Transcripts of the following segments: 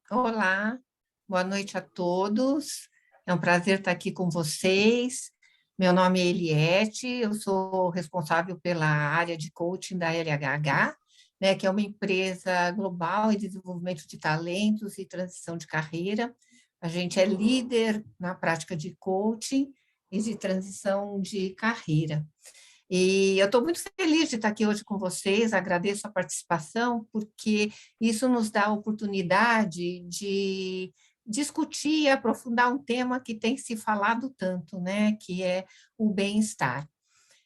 Olá, boa noite a todos. É um prazer estar aqui com vocês. Meu nome é Eliette, eu sou responsável pela área de coaching da LHH, né, que é uma empresa global em desenvolvimento de talentos e transição de carreira. A gente é líder na prática de coaching e de transição de carreira. E eu estou muito feliz de estar aqui hoje com vocês, agradeço a participação, porque isso nos dá a oportunidade de discutir e aprofundar um tema que tem se falado tanto, né, que é o bem-estar.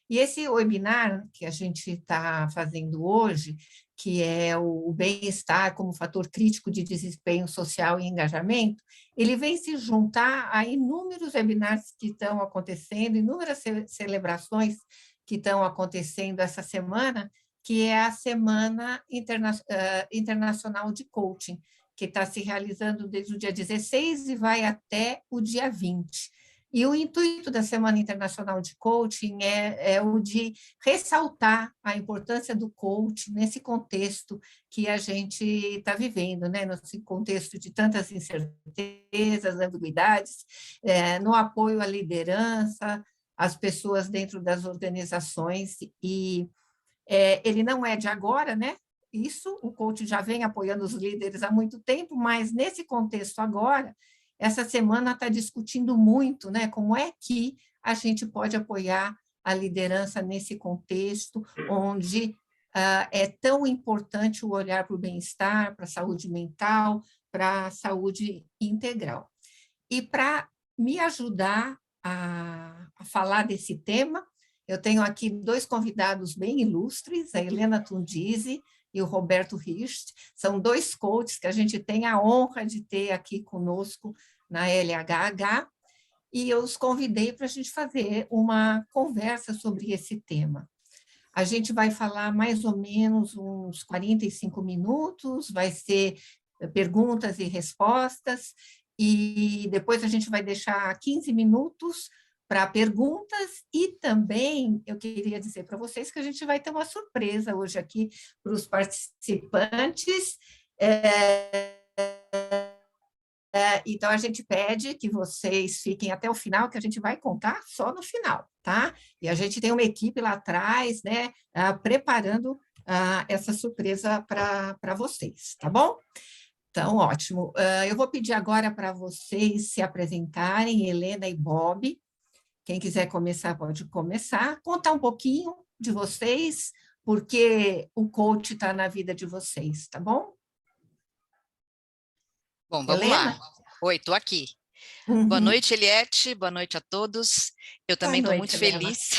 E esse webinar que a gente está fazendo hoje, que é o bem-estar como fator crítico de desempenho social e engajamento, ele vem se juntar a inúmeros webinars que estão acontecendo, inúmeras celebrações que estão acontecendo essa semana, que é a Semana Internacional de Coaching, que está se realizando desde o dia 16 e vai até o dia 20. E o intuito da Semana Internacional de Coaching é o de ressaltar a importância do coaching nesse contexto que a gente está vivendo, né? Nesse contexto de tantas incertezas, ambiguidades, no apoio à liderança, às pessoas dentro das organizações, e ele não é de agora, né? Isso, o coaching já vem apoiando os líderes há muito tempo, mas nesse contexto agora, essa semana está discutindo muito, né? Como é que a gente pode apoiar a liderança nesse contexto, onde é tão importante o olhar para o bem-estar, para a saúde mental, para a saúde integral. E para me ajudar a falar desse tema, eu tenho aqui dois convidados bem ilustres, a Helena Tundizi e o Roberto Rist. São dois coaches que a gente tem a honra de ter aqui conosco na LHH, e eu os convidei para a gente fazer uma conversa sobre esse tema. A gente vai falar mais ou menos uns 45 minutos, vai ser perguntas e respostas, e depois a gente vai deixar 15 minutos para perguntas, e também eu queria dizer para vocês que a gente vai ter uma surpresa hoje aqui para os participantes. Então, a gente pede que vocês fiquem até o final, que a gente vai contar só no final, tá? E a gente tem uma equipe lá atrás, né, preparando essa surpresa para vocês, tá bom? Então, ótimo. Eu vou pedir agora para vocês se apresentarem, Helena e Bob. Quem quiser começar, pode começar. Contar um pouquinho de vocês, porque o coach está na vida de vocês, tá bom? Bom, vamos lá. Helena? Oi, estou aqui. Boa Uhum. noite, Eliette. Boa noite a todos. Eu Boa também estou noite, muito Helena. feliz.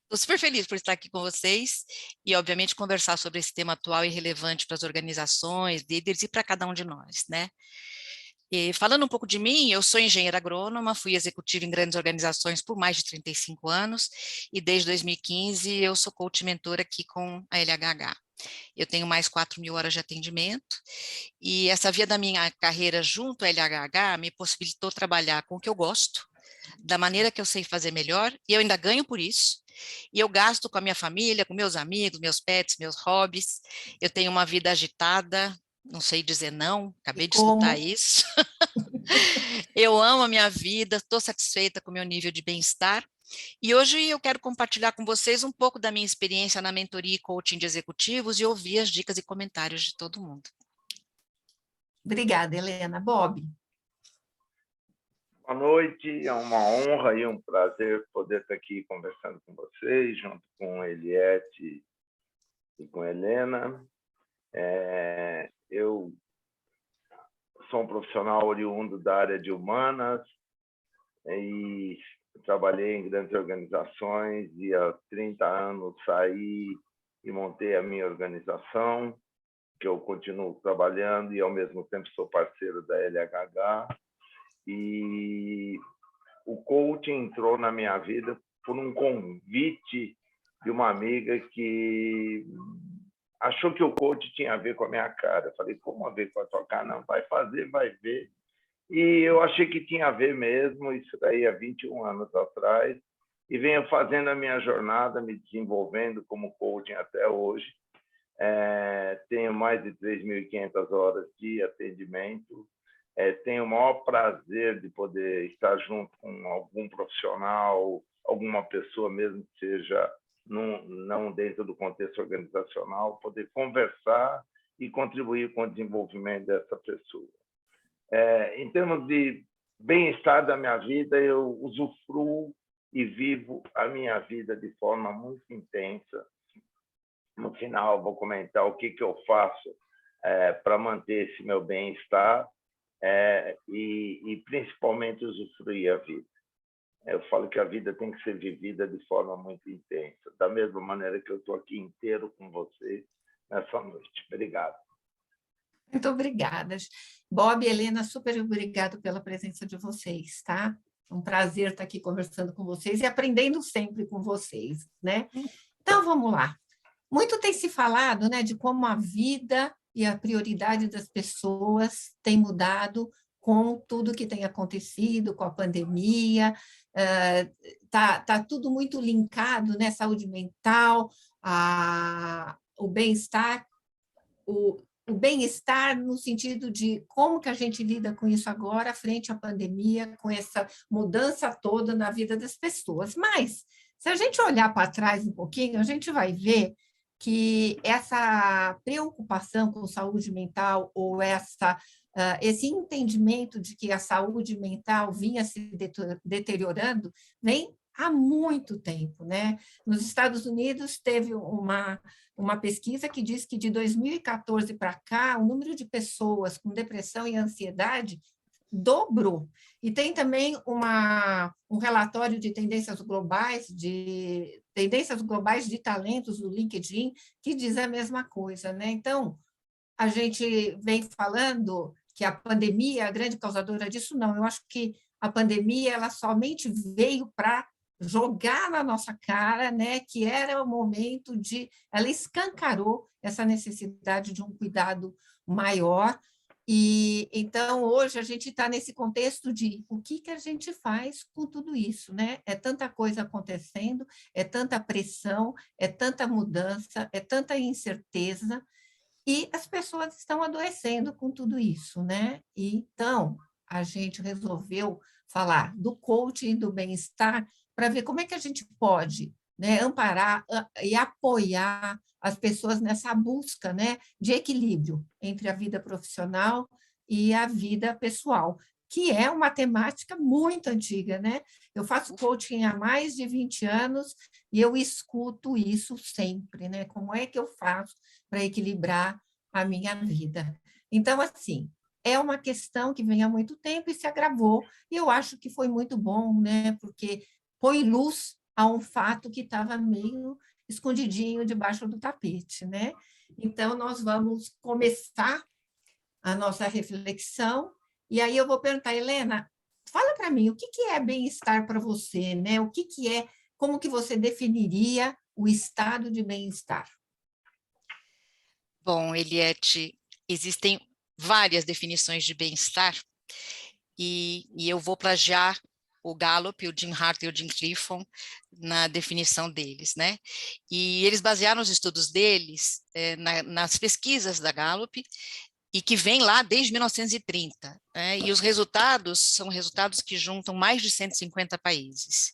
Estou super feliz por estar aqui com vocês e, obviamente, conversar sobre esse tema atual e relevante para as organizações, líderes e para cada um de nós, né? E falando um pouco de mim, eu sou engenheira agrônoma, fui executiva em grandes organizações por mais de 35 anos e desde 2015 eu sou coach mentor aqui com a LHH. Eu tenho mais 4.000 horas de atendimento e essa via da minha carreira junto à LHH me possibilitou trabalhar com o que eu gosto, da maneira que eu sei fazer melhor, e eu ainda ganho por isso. E eu gasto com a minha família, com meus amigos, meus pets, meus hobbies. Eu tenho uma vida agitada, não sei dizer não, E acabei de escutar como? isso. Eu amo a minha vida, estou satisfeita com o meu nível de bem-estar. E hoje eu quero compartilhar com vocês um pouco da minha experiência na mentoria e coaching de executivos e ouvir as dicas e comentários de todo mundo. Obrigada, Helena. Bob? Boa noite, é uma honra e um prazer poder estar aqui conversando com vocês, junto com Eliette e com Helena. Eu sou um profissional oriundo da área de humanas e trabalhei em grandes organizações e há 30 anos saí e montei a minha organização, que eu continuo trabalhando e, ao mesmo tempo, sou parceiro da LHH. E o coaching entrou na minha vida por um convite de uma amiga que achou que o coaching tinha a ver com a minha cara. Eu falei, como a ver com a tua cara? Não, vai fazer, vai ver. E eu achei que tinha a ver mesmo, isso daí há 21 anos atrás, e venho fazendo a minha jornada, me desenvolvendo como coaching até hoje. tenho mais de 3.500 horas de atendimento, tenho o maior prazer de poder estar junto com algum profissional, alguma pessoa mesmo que seja não dentro do contexto organizacional, poder conversar e contribuir com o desenvolvimento dessa pessoa. Em termos de bem-estar da minha vida, eu usufruo e vivo a minha vida de forma muito intensa. No final, vou comentar o que eu faço para manter esse meu bem-estar e principalmente usufruir a vida. Eu falo que a vida tem que ser vivida de forma muito intensa, da mesma maneira que eu estou aqui inteiro com você nessa noite. Obrigado. Muito obrigada. Bob e Helena, super obrigado pela presença de vocês, tá? É um prazer estar aqui conversando com vocês e aprendendo sempre com vocês, né? Então, vamos lá. Muito tem se falado, né, de como a vida e a prioridade das pessoas tem mudado com tudo que tem acontecido, com a pandemia, tá tudo muito linkado, né, saúde mental, o bem-estar, o bem-estar no sentido de como que a gente lida com isso agora, frente à pandemia, com essa mudança toda na vida das pessoas. Mas, se a gente olhar para trás um pouquinho, a gente vai ver que essa preocupação com saúde mental ou esse entendimento de que a saúde mental vinha se deteriorando vem há muito tempo, né? Nos Estados Unidos teve uma pesquisa que diz que de 2014 para cá, o número de pessoas com depressão e ansiedade dobrou. E tem também um relatório de tendências globais de talentos do LinkedIn, que diz a mesma coisa, né? Então, a gente vem falando que a pandemia é a grande causadora disso, não. Eu acho que a pandemia ela somente veio para jogar na nossa cara, né, que era o momento ela escancarou essa necessidade de um cuidado maior. E então hoje a gente está nesse contexto de o que a gente faz com tudo isso, né? É tanta coisa acontecendo, é tanta pressão, é tanta mudança, é tanta incerteza, e as pessoas estão adoecendo com tudo isso, né? Então a gente resolveu falar do coaching do bem-estar para ver como é que a gente pode, né, amparar e apoiar as pessoas nessa busca, né, de equilíbrio entre a vida profissional e a vida pessoal, que é uma temática muito antiga, né? Eu faço coaching há mais de 20 anos e eu escuto isso sempre, né? Como é que eu faço para equilibrar a minha vida? Então, assim, é uma questão que vem há muito tempo e se agravou, e eu acho que foi muito bom, né? Porque põe luz a um fato que estava meio escondidinho debaixo do tapete, né? Então, nós vamos começar a nossa reflexão, e aí eu vou perguntar, Helena, fala para mim, o que é bem-estar para você, né? O que é, como que você definiria o estado de bem-estar? Bom, Eliette, existem várias definições de bem-estar, e eu vou plagiar o Gallup, o Jim Hart e o Jim Clifton na definição deles, né? E eles basearam os estudos deles nas pesquisas da Gallup, e que vem lá desde 1930, né? E os resultados são resultados que juntam mais de 150 países.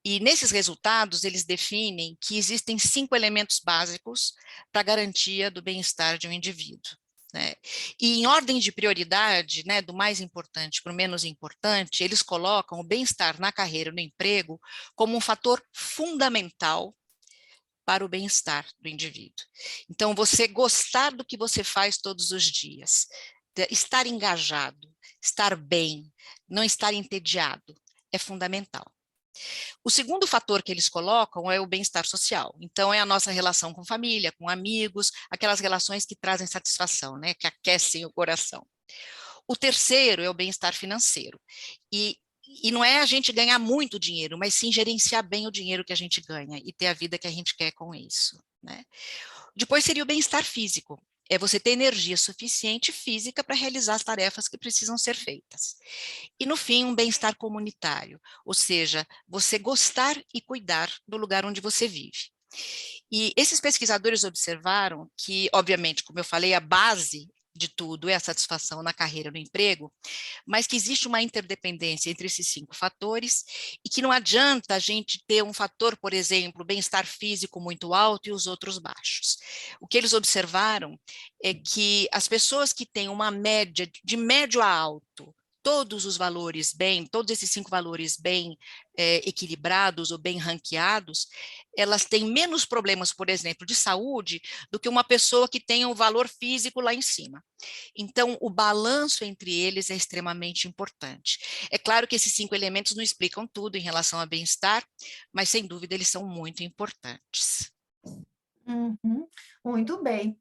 E nesses resultados, eles definem que existem 5 elementos básicos para a garantia do bem-estar de um indivíduo, né? E em ordem de prioridade, né, do mais importante para o menos importante, eles colocam o bem-estar na carreira, no emprego, como um fator fundamental para o bem-estar do indivíduo. Então, você gostar do que você faz todos os dias, estar engajado, estar bem, não estar entediado, é fundamental. O segundo fator que eles colocam é o bem-estar social. Então, é a nossa relação com família, com amigos, aquelas relações que trazem satisfação, né, que aquecem o coração. O terceiro é o bem-estar financeiro. E não é a gente ganhar muito dinheiro, mas sim gerenciar bem o dinheiro que a gente ganha e ter a vida que a gente quer com isso, né? Depois seria o bem-estar físico. É você ter energia suficiente física para realizar as tarefas que precisam ser feitas. E, no fim, um bem-estar comunitário, ou seja, você gostar e cuidar do lugar onde você vive. E esses pesquisadores observaram que, obviamente, como eu falei, a base de tudo é a satisfação na carreira, no emprego, mas que existe uma interdependência entre esses 5 fatores e que não adianta a gente ter um fator, por exemplo, bem-estar físico muito alto e os outros baixos. O que eles observaram é que as pessoas que têm uma média de médio a alto, todos os valores bem, todos esses 5 valores bem equilibrados ou bem ranqueados, elas têm menos problemas, por exemplo, de saúde, do que uma pessoa que tem um valor físico lá em cima. Então, o balanço entre eles é extremamente importante. É claro que esses 5 elementos não explicam tudo em relação a bem-estar, mas, sem dúvida, eles são muito importantes. Uhum, muito bem.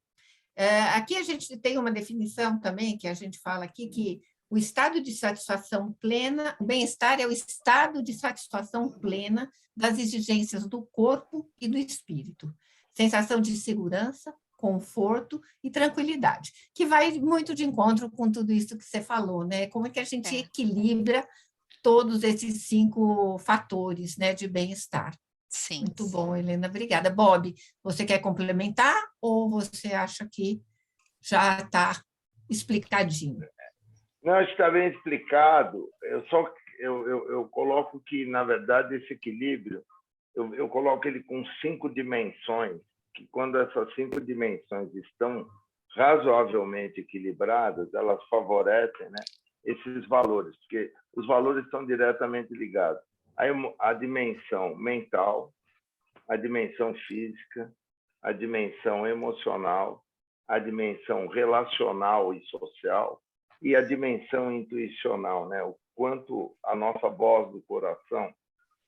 Aqui a gente tem uma definição também, que a gente fala aqui, que o estado de satisfação plena, o bem-estar é o estado de satisfação plena das exigências do corpo e do espírito. Sensação de segurança, conforto e tranquilidade, que vai muito de encontro com tudo isso que você falou, né? Como é que a gente equilibra todos esses 5 fatores, né, de bem-estar. Sim. Muito bom, Helena, obrigada. Bob, você quer complementar ou você acha que já está explicadinho? Não, acho que está bem explicado. Eu coloco que, na verdade, esse equilíbrio, eu coloco ele com 5 dimensões, que quando essas 5 dimensões estão razoavelmente equilibradas, elas favorecem, né, esses valores, porque os valores estão diretamente ligados à dimensão mental, à dimensão física, à dimensão emocional, à dimensão relacional e social e à dimensão intuicional, né? O quanto a nossa voz do coração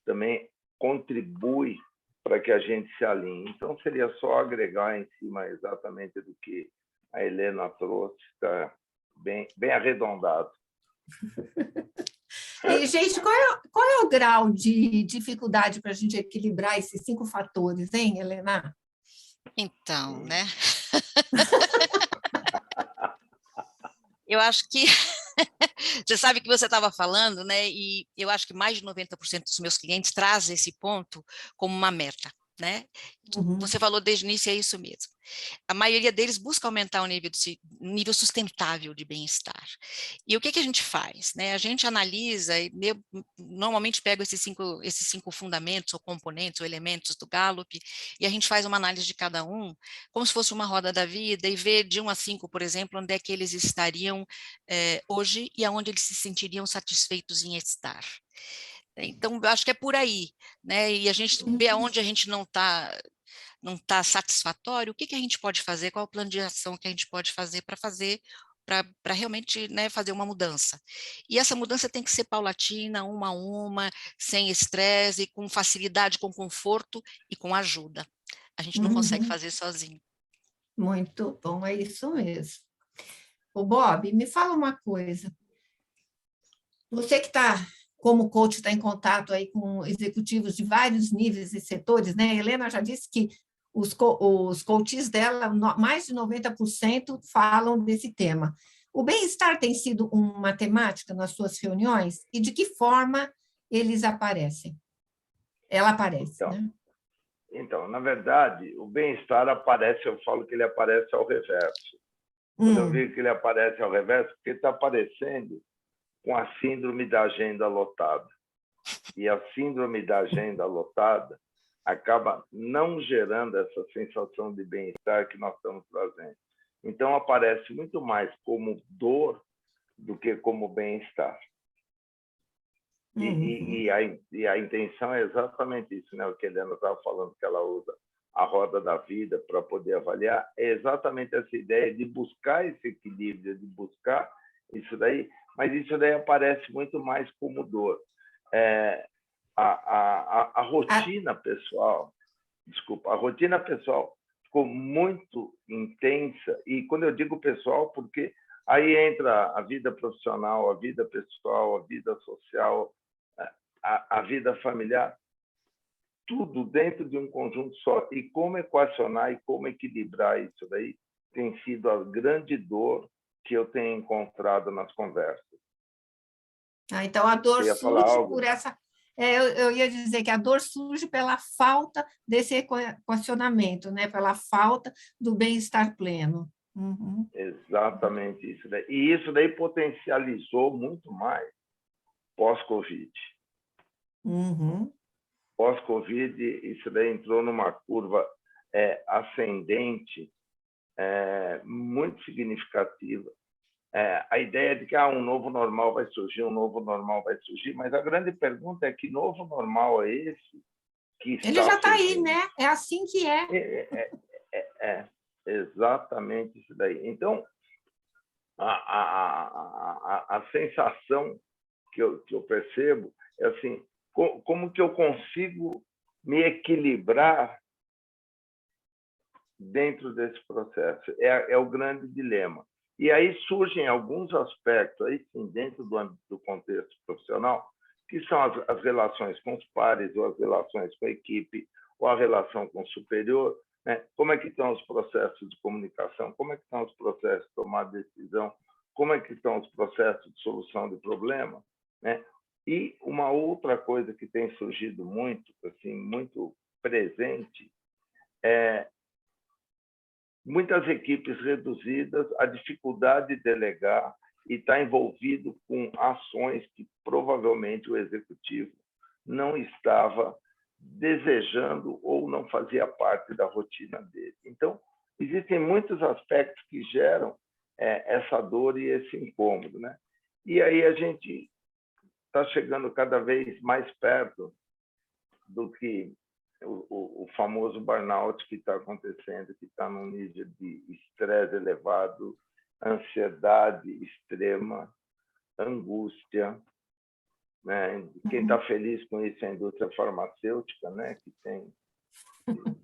também contribui para que a gente se alinhe. Então, seria só agregar em cima exatamente do que a Helena trouxe, está bem arredondado. E, gente, qual é o grau de dificuldade para a gente equilibrar esses 5 fatores, hein, Helena? Então, né? Eu acho que você sabe que você estava falando, né? E eu acho que mais de 90% dos meus clientes trazem esse ponto como uma meta, né? Uhum. Você falou desde o início, é isso mesmo. A maioria deles busca aumentar o nível sustentável de bem-estar. E o que a gente faz, né? A gente analisa, e normalmente pego esses cinco fundamentos, ou componentes, ou elementos do Gallup, e a gente faz uma análise de cada um, como se fosse uma roda da vida, e vê de 1 a 5, por exemplo, onde é que eles estariam hoje e aonde eles se sentiriam satisfeitos em estar. Então, eu acho que é por aí, né? E a gente vê aonde a gente não está satisfatório, o que a gente pode fazer, qual é o plano de ação que a gente pode fazer para realmente, né, fazer uma mudança. E essa mudança tem que ser paulatina, uma a uma, sem estresse, com facilidade, com conforto e com ajuda. A gente não consegue fazer sozinho. Muito bom, é isso mesmo. O Bob, me fala uma coisa. Você que está, como coach, está em contato aí com executivos de vários níveis e setores, né? A Helena já disse que os coaches dela, mais de 90% falam desse tema. O bem-estar tem sido uma temática nas suas reuniões e de que forma eles aparecem? Ela aparece, né? Então, na verdade, o bem-estar aparece, eu falo que ele aparece ao reverso. Quando eu digo que ele aparece ao reverso, porque está aparecendo com a síndrome da agenda lotada. E a síndrome da agenda lotada acaba não gerando essa sensação de bem-estar que nós estamos trazendo. Então, aparece muito mais como dor do que como bem-estar. E a intenção é exatamente isso, né? O que a Helena estava falando, que ela usa a roda da vida para poder avaliar, é exatamente essa ideia de buscar esse equilíbrio, de buscar isso daí, mas isso daí aparece muito mais como dor. A rotina pessoal, a rotina pessoal ficou muito intensa, e quando eu digo pessoal, porque aí entra a vida profissional, a vida pessoal, a vida social, a vida familiar, tudo dentro de um conjunto só. E como equacionar e como equilibrar isso daí tem sido a grande dor que eu tenho encontrado nas conversas. Então, a dor surge Eu ia dizer que a dor surge pela falta desse equacionamento, né? Pela falta do bem-estar pleno. Uhum. Exatamente isso daí. E isso daí potencializou muito mais pós-Covid. Uhum. Pós-Covid, isso daí entrou numa curva ascendente muito significativa. A ideia de que um novo normal vai surgir, mas a grande pergunta é que novo normal é esse que está Ele já está aí, surgindo? né? É assim que é. Exatamente isso daí. Então, a sensação que eu percebo é assim, como que eu consigo me equilibrar dentro desse processo? É o grande dilema. E aí surgem alguns aspectos, aí sim, dentro do contexto profissional, que são as relações com os pares, ou as relações com a equipe, ou a relação com o superior, né? Como é que estão os processos de comunicação, como é que estão os processos de tomar decisão, como é que estão os processos de solução de problema, né? E uma outra coisa que tem surgido muito, assim, muito presente, muitas equipes reduzidas, a dificuldade de delegar e está envolvido com ações que provavelmente o executivo não estava desejando ou não fazia parte da rotina dele. Então, existem muitos aspectos que geram essa dor e esse incômodo, né? E aí a gente está chegando cada vez mais perto do que o famoso burnout que está acontecendo, que está num nível de estresse elevado, ansiedade extrema, angústia, né? Quem está feliz com isso é a indústria farmacêutica, né? Que tem,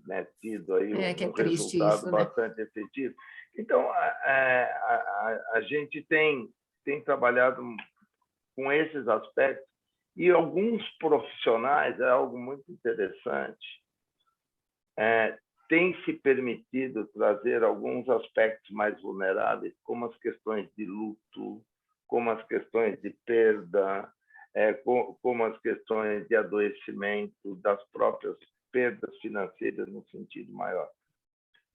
né, tido aí Que é um triste resultado isso, né? bastante efetivo. Então, a gente tem trabalhado com esses aspectos, e alguns profissionais, é algo muito interessante, têm se permitido trazer alguns aspectos mais vulneráveis, como as questões de luto, como as questões de perda, como as questões de adoecimento, das próprias perdas financeiras no sentido maior.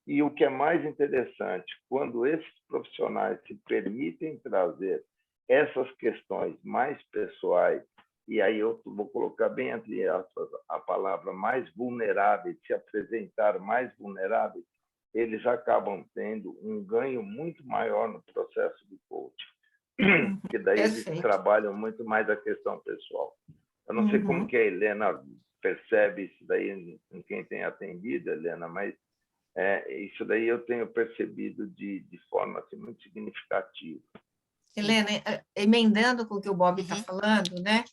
E o que é mais interessante, quando esses profissionais se permitem trazer essas questões mais pessoais, e aí eu vou colocar bem entre aspas a palavra mais vulneráveis, se apresentar mais vulneráveis, eles acabam tendo um ganho muito maior no processo de coaching, porque daí eles trabalham muito mais a questão pessoal. Eu não sei como que a Helena percebe isso daí em quem tem atendido, Helena, mas isso daí eu tenho percebido de forma assim, muito significativa. Helena, emendando com o que o Bob está falando, né?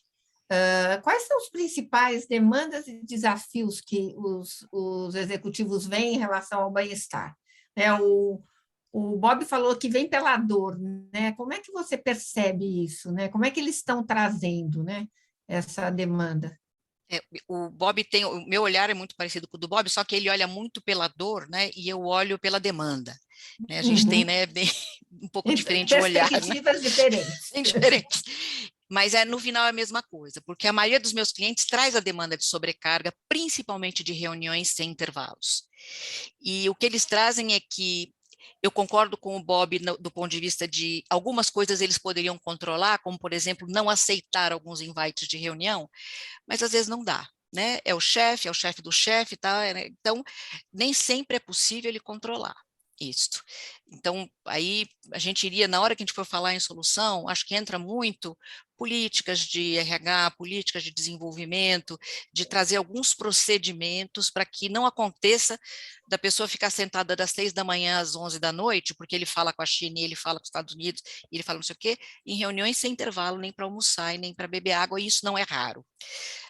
Quais são os principais demandas e desafios que os executivos veem em relação ao bem-estar? O Bob falou que vem pela dor, né? Como é que você percebe isso, né? Como é que eles estão trazendo, né, essa demanda? O Bob tem, o meu olhar é muito parecido com o do Bob, só que ele olha muito pela dor, né? E eu olho pela demanda. Né? A gente tem, né, um pouco diferente o olhar. Perspectivas diferentes. Bem diferentes. Mas no final é a mesma coisa, porque a maioria dos meus clientes traz a demanda de sobrecarga, principalmente de reuniões sem intervalos. E o que eles trazem é que eu concordo com o Bob do ponto de vista de algumas coisas eles poderiam controlar, como, por exemplo, não aceitar alguns invites de reunião, mas às vezes não dá, né? É o chefe do chefe, tá? Então, nem sempre é possível ele controlar isso. Então, aí a gente iria, na hora que a gente for falar em solução, acho que entra muito políticas de RH, políticas de desenvolvimento, de trazer alguns procedimentos para que não aconteça da pessoa ficar sentada das 6 da manhã às 11 da noite, porque ele fala com a China, ele fala com os Estados Unidos, ele fala não sei o quê, em reuniões sem intervalo, nem para almoçar e nem para beber água, e isso não é raro.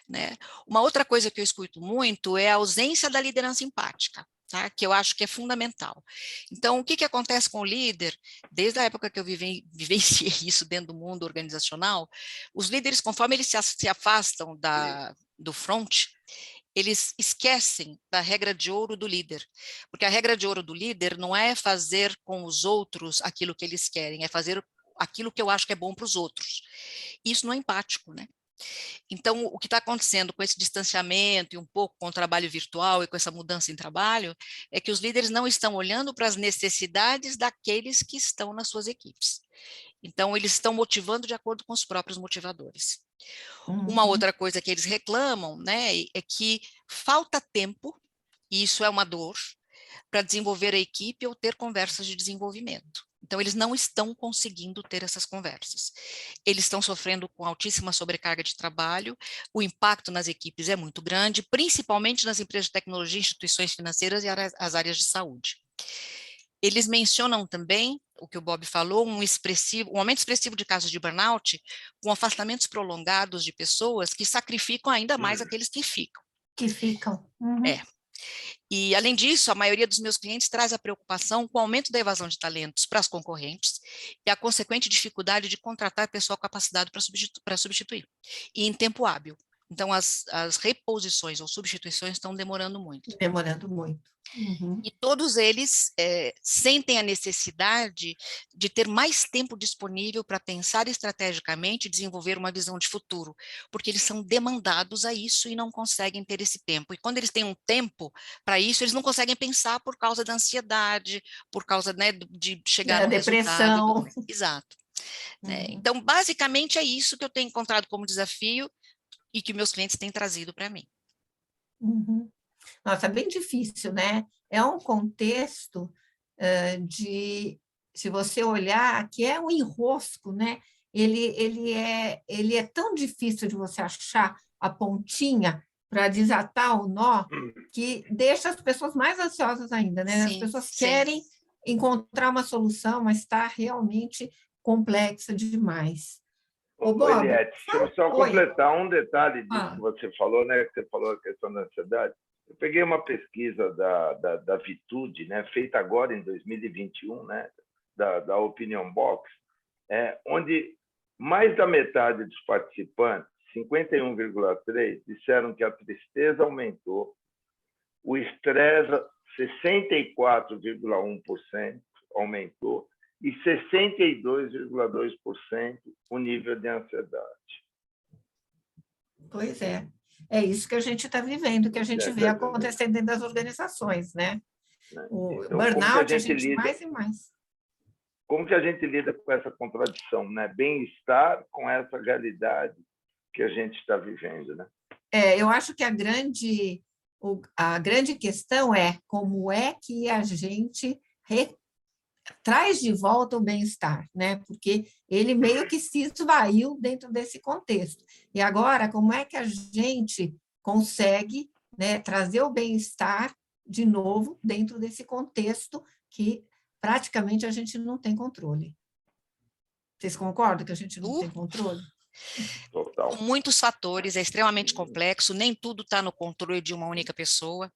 Né? Uma outra coisa que eu escuto muito é a ausência da liderança empática. Tá? Que eu acho que é fundamental. Então, o que acontece com o líder? Desde a época que eu vivenciei isso dentro do mundo organizacional, os líderes, conforme eles se afastam do front, eles esquecem da regra de ouro do líder, porque a regra de ouro do líder não é fazer com os outros aquilo que eles querem, é fazer aquilo que eu acho que é bom para os outros. Isso não é empático, né? Então, o que está acontecendo com esse distanciamento e um pouco com o trabalho virtual e com essa mudança em trabalho, é que os líderes não estão olhando para as necessidades daqueles que estão nas suas equipes. Então, eles estão motivando de acordo com os próprios motivadores. Uma Uhum. outra coisa que eles reclamam, né, é que falta tempo, e isso é uma dor, para desenvolver a equipe ou ter conversas de desenvolvimento. Então, eles não estão conseguindo ter essas conversas. Eles estão sofrendo com altíssima sobrecarga de trabalho, o impacto nas equipes é muito grande, principalmente nas empresas de tecnologia, instituições financeiras e as áreas de saúde. Eles mencionam também, o que o Bob falou, um aumento expressivo de casos de burnout, com afastamentos prolongados de pessoas que sacrificam ainda mais aqueles que ficam. Que ficam. Uhum. É. E, além disso, a maioria dos meus clientes traz a preocupação com o aumento da evasão de talentos para as concorrentes e a consequente dificuldade de contratar pessoal capacitado para substituir, e em tempo hábil. Então, as reposições ou substituições estão demorando muito. Demorando muito. Uhum. E todos eles sentem a necessidade de ter mais tempo disponível para pensar estrategicamente e desenvolver uma visão de futuro, porque eles são demandados a isso e não conseguem ter esse tempo. E quando eles têm um tempo para isso, eles não conseguem pensar por causa da ansiedade, por causa, né, de chegar Da no resultado e tudo depressão. mais. Exato. Né? Uhum. Então, basicamente, é isso que eu tenho encontrado como desafio e que meus clientes têm trazido para mim. Uhum. Nossa, é bem difícil, né? É um contexto se você olhar, que é um enrosco, né? Ele é tão difícil de você achar a pontinha para desatar o nó, que deixa as pessoas mais ansiosas ainda, né? As Sim, pessoas sim. querem encontrar uma solução, mas está realmente complexa demais. Ô, Bob, Eliette, deixa eu só oi. completar um detalhe disso Ah, que você falou, né? Que você falou a questão da ansiedade. Eu peguei uma pesquisa da Vitude, né? Feita agora em 2021, né? Da Opinion Box, onde mais da metade dos participantes, 51,3%, disseram que a tristeza aumentou, o estresse, 64,1% aumentou, e 62,2% o nível de ansiedade. pois é. É isso que a gente está vivendo, que a gente vê acontecendo dentro das organizações, né? O Então, burnout, a gente mais e mais. Como que a gente lida com essa contradição, né? Bem-estar com essa realidade que a gente está vivendo, né? Eu acho que a grande questão é como é que a gente traz de volta o bem-estar, né? Porque ele meio que se esvaiu dentro desse contexto. E agora, como é que a gente consegue, né, trazer o bem-estar de novo dentro desse contexto que praticamente a gente não tem controle? Vocês concordam que a gente não tem controle? Total. Com muitos fatores, é extremamente complexo, nem tudo está no controle de uma única pessoa.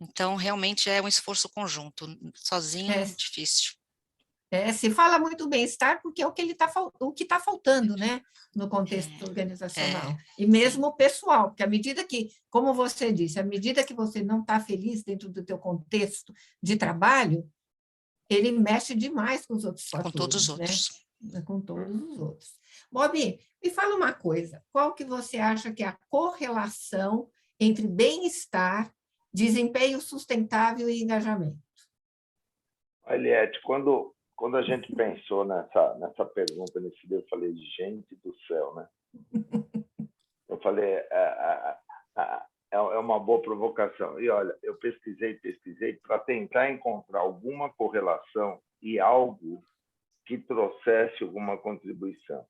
Então, realmente é um esforço conjunto. Sozinho é difícil. Se fala muito bem-estar porque é o que está faltando, né, no contexto organizacional. E mesmo sim. pessoal, porque à medida que, como você disse, à medida que você não está feliz dentro do teu contexto de trabalho, ele mexe demais com os outros Com todos os fatores, né? outros. Com todos os outros. Bob, me fala uma coisa, qual que você acha que é a correlação entre bem-estar, desempenho sustentável e engajamento? Eliette, quando a gente pensou nessa pergunta, nesse dia, eu falei, gente do céu, né? Eu falei, é uma boa provocação. E, olha, eu pesquisei para tentar encontrar alguma correlação e algo que trouxesse alguma contribuição.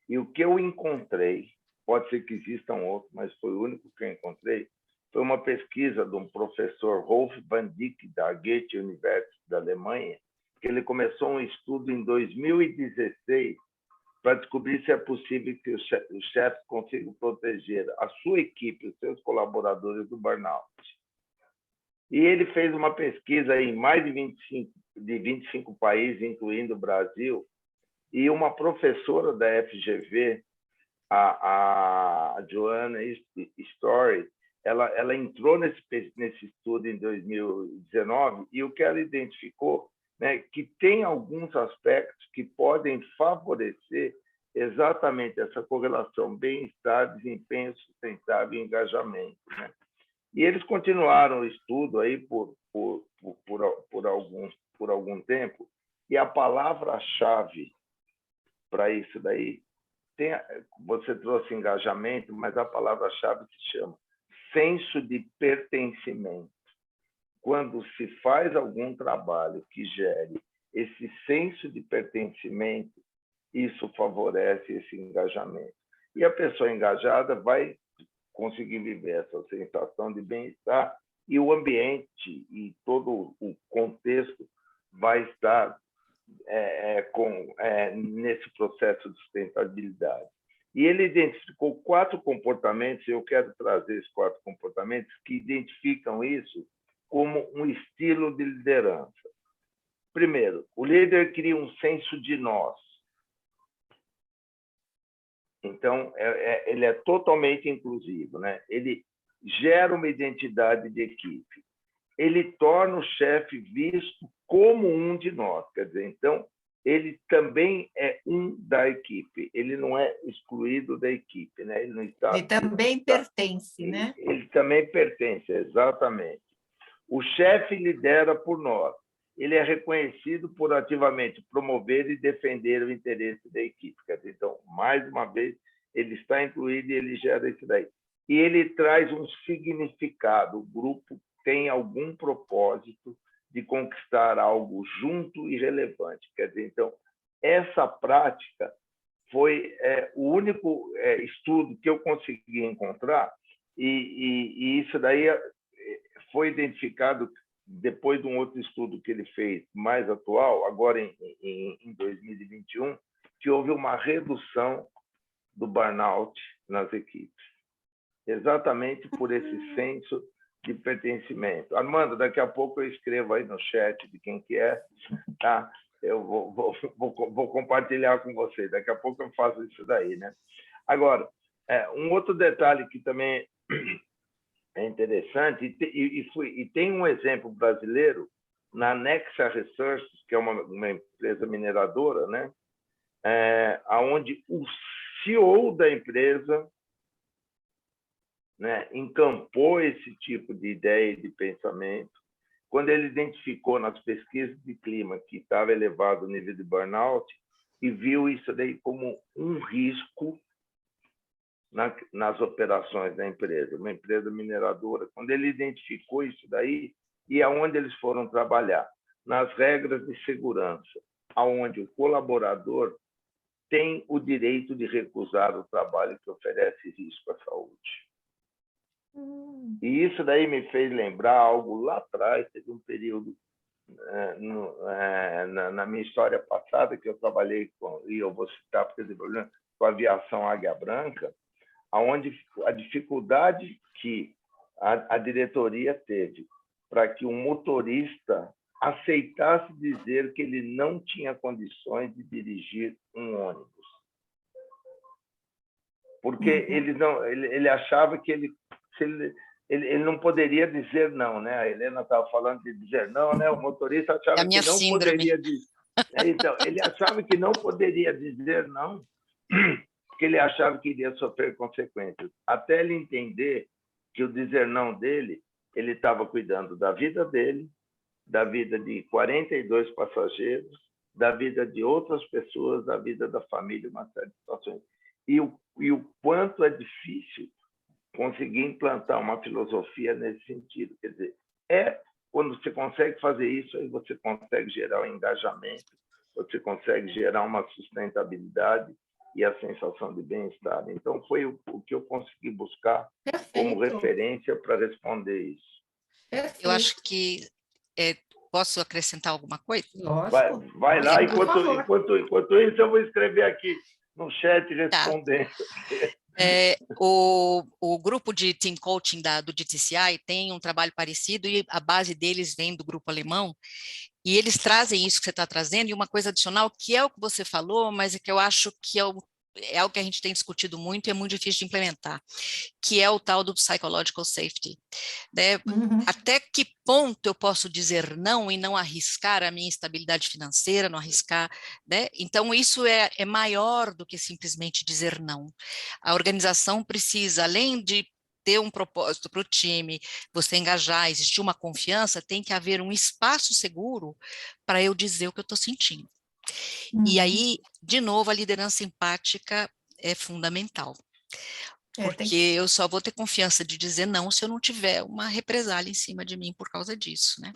E o que eu encontrei, pode ser que existam outros, mas foi o único que eu encontrei, foi uma pesquisa de um professor Rolf van Dijk, da Goethe University da Alemanha, que ele começou um estudo em 2016 para descobrir se é possível que os chefes consigam proteger a sua equipe, os seus colaboradores do burnout. E ele fez uma pesquisa em mais de 25 países, incluindo o Brasil, e uma professora da FGV, a Joanna Story, ela entrou nesse estudo em 2019 e o que ela identificou, né, que tem alguns aspectos que podem favorecer exatamente essa correlação bem-estar, desempenho sustentável e engajamento, né? E eles continuaram o estudo aí por algum tempo, e a palavra-chave para isso daí, você trouxe engajamento, mas a palavra-chave se chama senso de pertencimento. Quando se faz algum trabalho que gere esse senso de pertencimento, isso favorece esse engajamento. E a pessoa engajada vai conseguir viver essa sensação de bem-estar, e o ambiente e todo o contexto vai estar nesse processo de sustentabilidade. E ele identificou 4 comportamentos, e eu quero trazer esses 4 comportamentos que identificam isso como um estilo de liderança. Primeiro, o líder cria um senso de nós. Então, ele é totalmente inclusivo, né? Ele gera uma identidade de equipe. Ele torna o chefe visto como um de nós. Quer dizer, então, ele também é um da equipe. Ele não é excluído da equipe, né? Ele não está. Ele também pertence, né? Ele também pertence, exatamente. O chefe lidera por nós. Ele é reconhecido por ativamente promover e defender o interesse da equipe. Quer dizer, então, mais uma vez, ele está incluído e ele gera isso daí. E ele traz um significado. O grupo tem algum propósito de conquistar algo junto e relevante. Quer dizer, então, essa prática foi o único estudo que eu consegui encontrar, e isso daí foi identificado depois de um outro estudo que ele fez, mais atual, agora em 2021, que houve uma redução do burnout nas equipes, exatamente por esse senso de pertencimento. Armando, daqui a pouco eu escrevo aí no chat de quem que é, tá? Eu vou compartilhar com você. Daqui a pouco eu faço isso daí, né? Agora, um outro detalhe que também é interessante, e tem um exemplo brasileiro na Nexa Resources, que é uma empresa mineradora, né? Onde o CEO da empresa, né, encampou esse tipo de ideia e de pensamento, quando ele identificou nas pesquisas de clima que estava elevado o nível de burnout e viu isso daí como um risco nas operações da empresa, uma empresa mineradora. Quando ele identificou isso daí, e aonde eles foram trabalhar? Nas regras de segurança, aonde o colaborador tem o direito de recusar o trabalho que oferece risco à saúde. E isso daí me fez lembrar algo lá atrás, teve um período na minha história passada que eu trabalhei com, e eu vou citar porque tem problema, com a aviação Águia Branca, onde a dificuldade que a diretoria teve para que um motorista aceitasse dizer que ele não tinha condições de dirigir um ônibus. Porque ele achava que ele não poderia dizer não, né? A Helena estava falando de dizer não, né? O motorista achava que não poderia dizer. Então, ele achava que não poderia dizer não, porque ele achava que iria sofrer consequências. Até ele entender que o dizer não dele, ele estava cuidando da vida dele, da vida de 42 passageiros, da vida de outras pessoas, da vida da família, uma série de situações. E o quanto é difícil conseguir implantar uma filosofia nesse sentido. Quer dizer, quando você consegue fazer isso, aí você consegue gerar um engajamento, você consegue gerar uma sustentabilidade e a sensação de bem-estar. Então, foi o que eu consegui buscar como referência para responder isso. Eu acho que posso acrescentar alguma coisa? Vai lá, enquanto isso eu vou escrever aqui no chat respondendo. O grupo de Team Coaching do DTCI tem um trabalho parecido e a base deles vem do grupo alemão, e eles trazem isso que você está trazendo, e uma coisa adicional, que é o que você falou, mas é que eu acho que é algo que a gente tem discutido muito e é muito difícil de implementar, que é o tal do psychological safety, né? Até que ponto eu posso dizer não e não arriscar a minha estabilidade financeira, não arriscar, né? Então, isso é maior do que simplesmente dizer não. A organização precisa, além de ter um propósito para o time, você engajar, existir uma confiança, tem que haver um espaço seguro para eu dizer o que eu estou sentindo. E aí, de novo, a liderança empática é fundamental, porque eu só vou ter confiança de dizer não se eu não tiver uma represália em cima de mim por causa disso, né?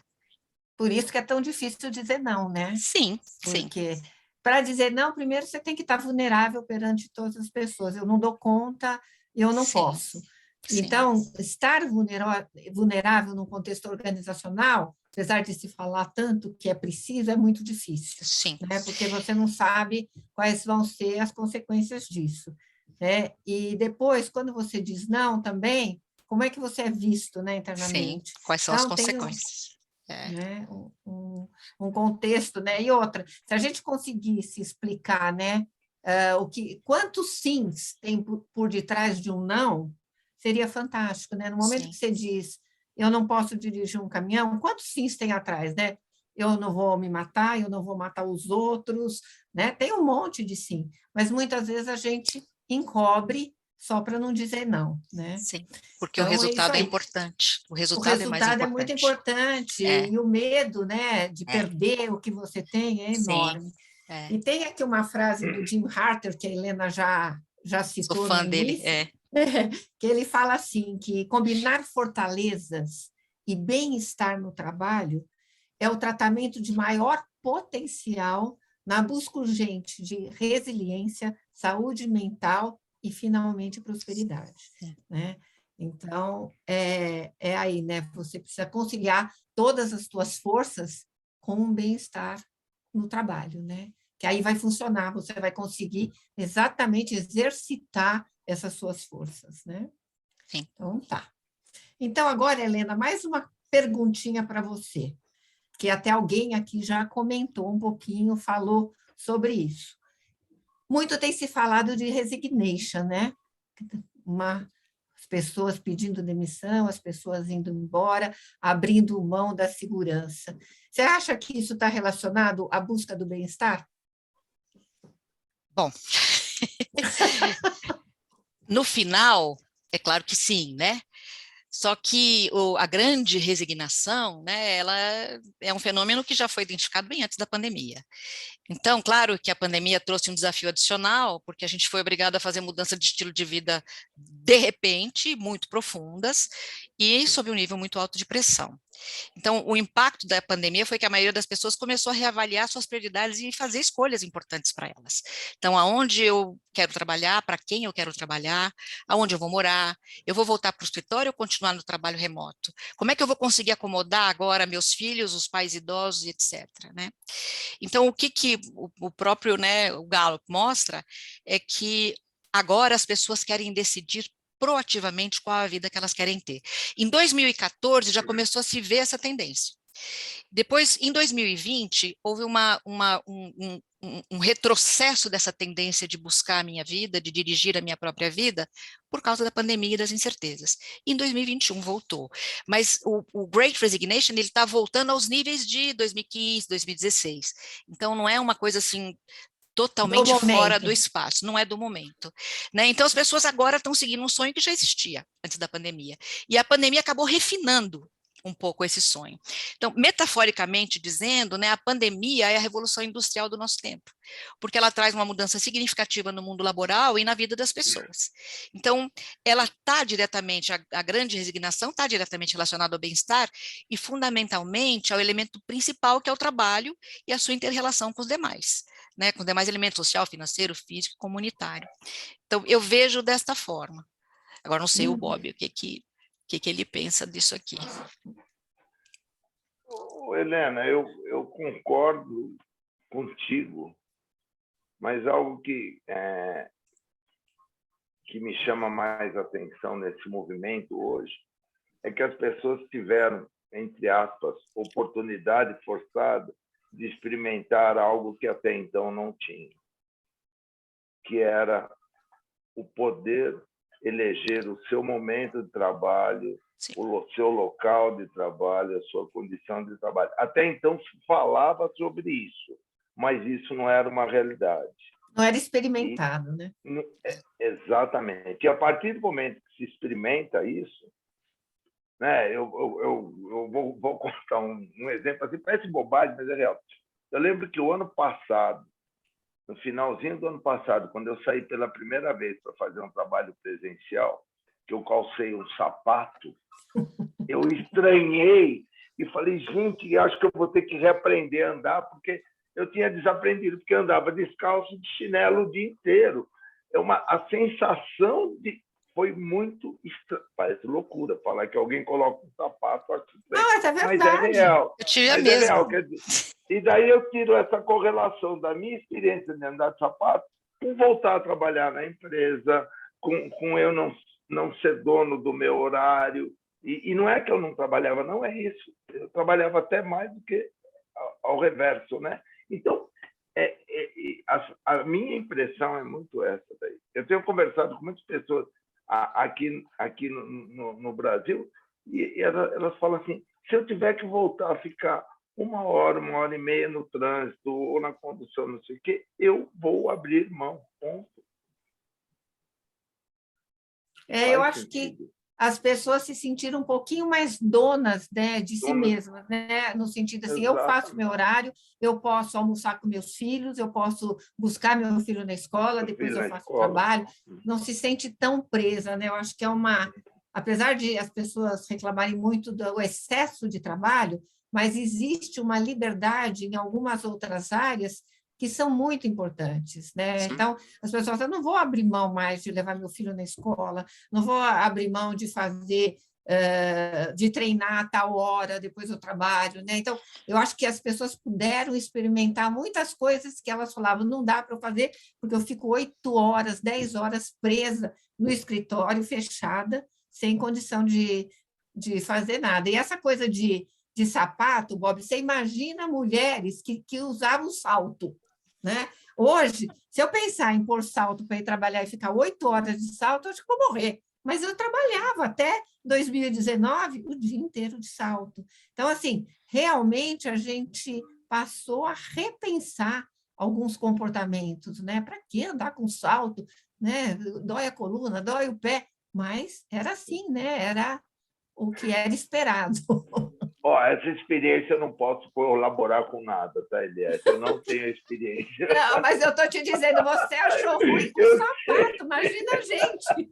Por isso que é tão difícil dizer não, né? Sim, sim. Porque para dizer não, primeiro você tem que estar vulnerável perante todas as pessoas. Eu não dou conta, eu não posso. Então, estar vulnerável num contexto organizacional, apesar de se falar tanto que é preciso, é muito difícil, Sim. né? Porque você não sabe quais vão ser as consequências disso, né? E depois, quando você diz não também, como é que você é visto, né, internamente? Sim, quais são as consequências? Né, um contexto, né? E outra, se a gente conseguisse explicar, né, quantos sims tem por detrás de um não, seria fantástico, né? No momento que você diz, eu não posso dirigir um caminhão, quantos sims tem atrás, né? Eu não vou me matar, eu não vou matar os outros, né? Tem um monte de sim, mas muitas vezes a gente encobre só para não dizer não, né? Sim, porque então, o resultado é importante. O resultado é mais importante. O resultado é muito importante, e o medo, né, de perder o que você tem é enorme. Sim, E tem aqui uma frase do Jim Harter, que a Helena já citou Sou fã no dele, início, que ele fala assim, que combinar fortalezas e bem-estar no trabalho é o tratamento de maior potencial na busca urgente de resiliência, saúde mental e, finalmente, prosperidade. Né? Então, é aí, né? Você precisa conciliar todas as suas forças com um bem-estar no trabalho, né? Que aí vai funcionar, você vai conseguir exatamente exercitar essas suas forças, né? Sim. Então, tá. Então, agora, Helena, mais uma perguntinha para você, que até alguém aqui já comentou um pouquinho, falou sobre isso. Muito tem se falado de resignation, né? As pessoas pedindo demissão, as pessoas indo embora, abrindo mão da segurança. Você acha que isso está relacionado à busca do bem-estar? Bom, no final, é claro que sim, né? Só que a grande resignação, né, ela é um fenômeno que já foi identificado bem antes da pandemia. Então, claro que a pandemia trouxe um desafio adicional, porque a gente foi obrigado a fazer mudança de estilo de vida de repente, muito profundas, e sob um nível muito alto de pressão. Então, o impacto da pandemia foi que a maioria das pessoas começou a reavaliar suas prioridades e fazer escolhas importantes para elas. Então, aonde eu quero trabalhar, para quem eu quero trabalhar, aonde eu vou morar, eu vou voltar para o escritório ou continuar no trabalho remoto? Como é que eu vou conseguir acomodar agora meus filhos, os pais idosos, etc., né? Então, o que o próprio, né, o Gallup mostra é que agora as pessoas querem decidir proativamente qual a vida que elas querem ter. Em 2014 já começou a se ver essa tendência. Depois, em 2020, houve um retrocesso dessa tendência de buscar a minha vida, de dirigir a minha própria vida, por causa da pandemia e das incertezas. Em 2021 voltou. Mas o Great Resignation ele está voltando aos níveis de 2015, 2016. Então, não é uma coisa assim totalmente fora do espaço, não é do momento. Né? Então, as pessoas agora estão seguindo um sonho que já existia antes da pandemia. E a pandemia acabou refinando um pouco esse sonho. Então, metaforicamente dizendo, né, a pandemia é a revolução industrial do nosso tempo, porque ela traz uma mudança significativa no mundo laboral e na vida das pessoas. Então, ela está diretamente, a grande resignação está diretamente relacionada ao bem-estar e, fundamentalmente, ao elemento principal, que é o trabalho e a sua inter-relação com os demais, né, com os demais elementos social, financeiro, físico e comunitário. Então, eu vejo desta forma. Agora, não sei o Bob, o que ele pensa disso aqui. Helena, eu concordo contigo, mas algo que me chama mais atenção nesse movimento hoje é que as pessoas tiveram, entre aspas, oportunidade forçada de experimentar algo que até então não tinham. que era o poder eleger o seu momento de trabalho, Sim. o seu local de trabalho, a sua condição de trabalho. Até então se falava sobre isso, mas isso não era uma realidade. Não era experimentado, né? Exatamente. E a partir do momento que se experimenta isso, né, eu vou contar um exemplo, assim, parece bobagem, mas é real. Eu lembro que o ano passado, no finalzinho do ano passado, quando eu saí pela primeira vez para fazer um trabalho presencial, que eu calcei um sapato, eu estranhei e falei, gente, acho que eu vou ter que reaprender a andar, porque eu tinha desaprendido, porque eu andava descalço de chinelo o dia inteiro. A sensação foi muito estranha. Parece loucura falar que alguém coloca um sapato aqui. Não, mas é mas é verdade. real. Eu tive a Mas mesma. é real. Quer dizer, e daí eu tiro essa correlação da minha experiência de andar de sapato com voltar a trabalhar na empresa, com eu não ser dono do meu horário. E não é que eu não trabalhava, não é isso. Eu trabalhava até mais do que ao reverso, né? Então, a minha impressão é muito essa daí. Eu tenho conversado com muitas pessoas aqui no Brasil e elas falam assim, se eu tiver que voltar a ficar 1 hora e meia no trânsito ou na condução, não sei o quê, eu vou abrir mão. Ponto. Eu acho que as pessoas se sentiram um pouquinho mais donas, né, de si mesmas, né, no sentido assim, eu faço meu horário, eu posso almoçar com meus filhos, eu posso buscar meu filho na escola, depois eu faço trabalho, não se sente tão presa, né? Eu acho que apesar de as pessoas reclamarem muito do excesso de trabalho, mas existe uma liberdade em algumas outras áreas que são muito importantes, né? Sim. Então, as pessoas falam, eu não vou abrir mão mais de levar meu filho na escola, não vou abrir mão de fazer, de treinar a tal hora, depois do trabalho, né? Então, eu acho que as pessoas puderam experimentar muitas coisas que elas falavam, não dá para eu fazer, porque eu fico 8 horas, 10 horas presa no escritório, fechada, sem condição de fazer nada. E essa coisa de sapato, Bob, você imagina mulheres que usavam salto, né? Hoje, se eu pensar em pôr salto para ir trabalhar e ficar 8 horas de salto, eu acho que vou morrer. Mas eu trabalhava até 2019 o dia inteiro de salto. Então, assim, realmente a gente passou a repensar alguns comportamentos, né? Para que andar com salto, né? Dói a coluna, dói o pé, mas era assim, né? Era o que era esperado. Essa experiência eu não posso colaborar com nada, tá, Eliette? Eu não tenho experiência. Não, mas eu estou te dizendo, você achou ruim com sapato, imagina a gente.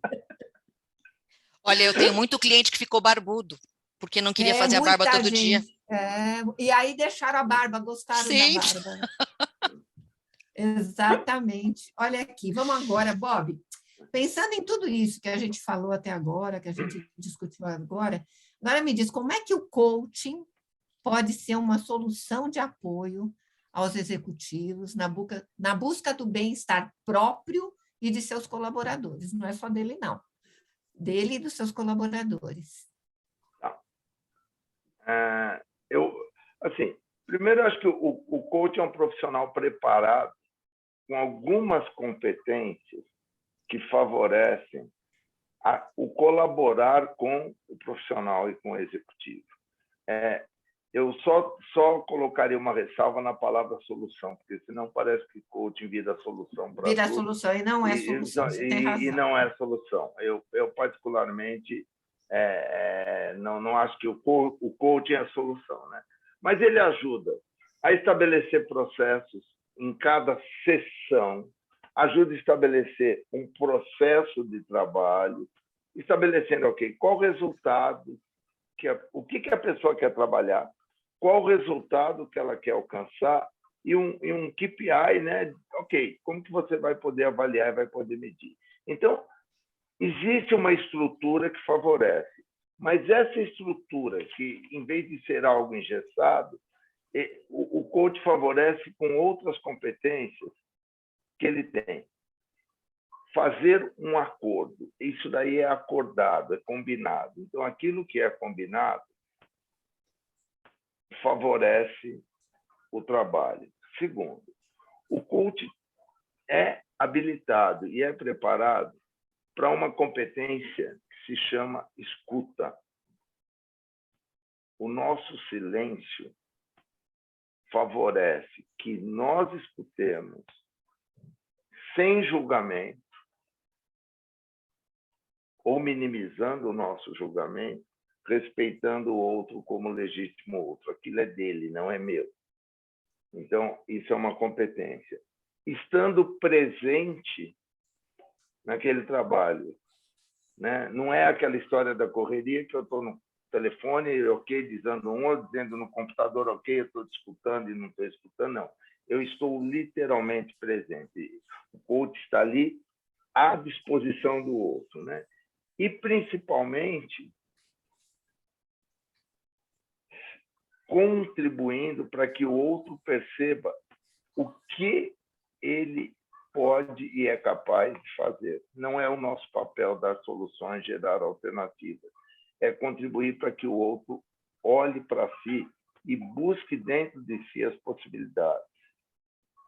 Olha, eu tenho muito cliente que ficou barbudo, porque não queria fazer a barba todo dia. E aí deixaram a barba, gostaram Sim. da barba. Exatamente. Olha aqui, vamos agora, Bob. Pensando em tudo isso que a gente falou até agora, que a gente discutiu agora me diz como é que o coaching pode ser uma solução de apoio aos executivos na busca do bem-estar próprio e de seus colaboradores. Não é só dele, não. Dele e dos seus colaboradores. Primeiro, eu acho que o coach é um profissional preparado com algumas competências que favorecem o colaborar com o profissional e com o executivo. Eu só colocaria uma ressalva na palavra solução, porque senão parece que coaching vira solução para tudo. Vira solução e não é solução, você tem razão. E não é solução. Eu particularmente, não acho que o coaching é a solução, né? Mas ele ajuda a estabelecer processos em cada sessão, ajuda a estabelecer um processo de trabalho, estabelecendo, qual o resultado, o que a pessoa quer trabalhar, qual o resultado que ela quer alcançar e um KPI, né? Como que você vai poder avaliar e vai poder medir? Então, existe uma estrutura que favorece, mas essa estrutura, que em vez de ser algo engessado, o coach favorece com outras competências que ele tem. Fazer um acordo, isso daí é acordado, é combinado. Então, aquilo que é combinado favorece o trabalho. Segundo, o coach é habilitado e é preparado para uma competência que se chama escuta. O nosso silêncio favorece que nós escutemos sem julgamento ou minimizando o nosso julgamento, respeitando o outro como legítimo outro. Aquilo é dele, não é meu. Então, isso é uma competência. Estando presente naquele trabalho, né? Não é aquela história da correria que eu estou no telefone, ok, dizendo ou dizendo no computador, ok, eu estou escutando e não estou escutando, não. Eu estou literalmente presente. O coach está ali à disposição do outro, né? E, principalmente, contribuindo para que o outro perceba o que ele pode e é capaz de fazer. Não é o nosso papel dar soluções, gerar alternativas. É contribuir para que o outro olhe para si e busque dentro de si as possibilidades.